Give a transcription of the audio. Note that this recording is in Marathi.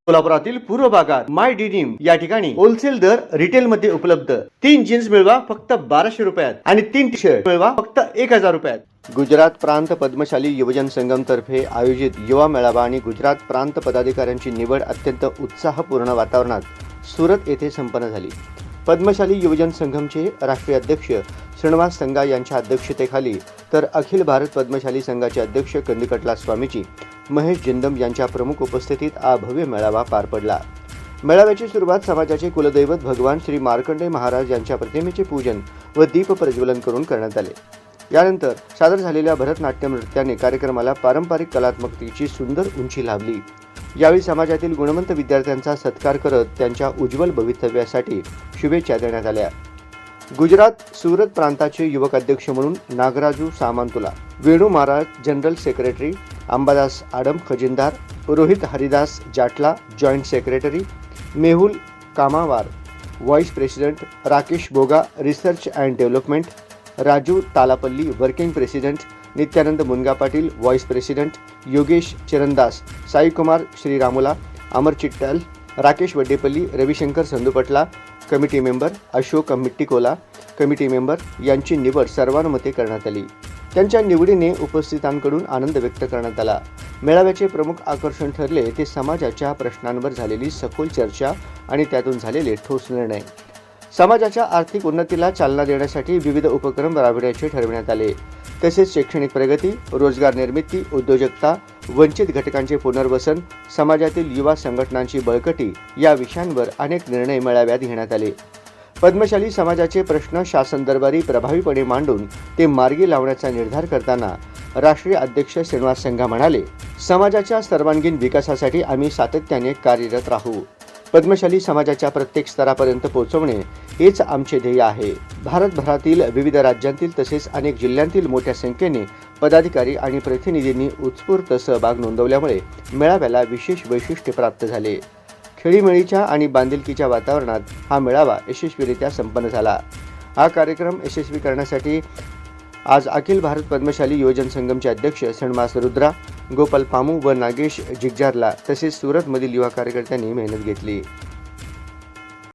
कोल्हापुरातील पूर्व भागात माय डिनिम या ठिकाणी होलसेल दर रिटेल मध्ये उपलब्ध। 3 जीन्स मिळवा फक्त 1200 रुपयात आणि 3 टी शर्ट मिळवा फक्त 1000 रुपयात। गुजरात प्रांत पद्मशाली युवजन संगम तर्फे आयोजित युवा मेळावा आणि गुजरात प्रांत पदाधिकाऱ्यांची निवड अत्यंत उत्साहपूर्ण वातावरणात सुरत येथे संपन्न झाली। पद्मशाली युवजन संघमचे राष्ट्रीय अध्यक्ष श्रीनिवास संगा यांच्या अध्यक्षतेखाली तर अखिल भारत पद्मशाली संघाचे अध्यक्ष कंदिकटला स्वामीजी महेश जिंदम यांच्या प्रमुख उपस्थितीत हा भव्य मेळावा पार पडला। मेळाव्याची सुरुवात समाजाचे कुलदैवत भगवान श्री मार्कंडेय महाराज यांच्या प्रतिमेचे पूजन व दीप प्रज्वलन करून करण्यात आले। यानंतर सादर झालेल्या भरतनाट्यम नृत्याने कार्यक्रमाला पारंपरिक कलात्मकतेची सुंदर उंची लाभली। यावेळी समाजातील गुणवंत विद्यार्थ्यांचा सत्कार करत त्यांच्या उज्ज्वल भवितव्यासाठी शुभेच्छा देण्यात आल्या। गुजरात सुरत प्रांताचे युवक अध्यक्ष म्हणून नागराजू सामंतुला, वेणू महाराज जनरल सेक्रेटरी, अंबादास आडम खजिनदार, Rohit Haridas Jatla joint secretary, Mehul Kamawar vice president, Rakesh Boga research and development, Raju Talapally working president, Nityanand Munaga Patil vice president, Yogesh Charandas, Sai Kumar Sriramula, Amar Chittal, Rakesh Vaddepalli, Ravishankar Sandupatla committee member, Ashok Mittikola committee member यांची निवड सर्वानुमते करण्यात आली। त्यांच्या निवडीने उपस्थितांकडून आनंद व्यक्त करण्यात आला। मेळाव्याचे प्रमुख आकर्षण ठरले ते समाजाच्या प्रश्नांवर झालेली सखोल चर्चा आणि त्यातून झालेले ठोस निर्णय। समाजाच्या आर्थिक उन्नतीला चालना देण्यासाठी विविध उपक्रम राबविण्याचे ठरविण्यात आले। तसेच शैक्षणिक प्रगती, रोजगार निर्मिती, उद्योजकता, वंचित घटकांचे पुनर्वसन, समाजातील युवा संघटनांची बळकटी या विषयांवर अनेक निर्णय मेळाव्यात घेण्यात आले। पद्मशाली समाजाचे प्रश्न शासन दरबारी प्रभावीपणे मांडून ते मार्गी लावण्याचा निर्धार करताना राष्ट्रीय अध्यक्ष श्रीनिवास संगा म्हणाले, समाजाच्या सर्वांगीण विकासासाठी आम्ही सातत्याने कार्यरत राहू। पद्मशाली समाजाच्या प्रत्येक स्तरापर्यंत पोहोचवणे हेच आमचे ध्येय आहे। भारतभरातील विविध राज्यांतील तसेच अनेक जिल्ह्यांतील मोठ्या संख्येने पदाधिकारी आणि प्रतिनिधींनी उत्स्फूर्त सहभाग नोंदवल्यामुळे मेळाव्याला विशेष वैशिष्ट्य प्राप्त झाले। खेळीमेळीच्या आणि बांधिलकीच्या वातावरणात हा मेळावा यशस्वीरित्या संपन्न झाला। हा कार्यक्रम यशस्वी करण्यासाठी आज अखिल भारत पद्मशाली युवजन संघमचे अध्यक्ष श्रीनिवास रुद्रा, गोपाल पामू व नागेश जिग्जारला तसेच सुरतमधील युवा कार्यकर्त्यांनी मेहनत घेतली।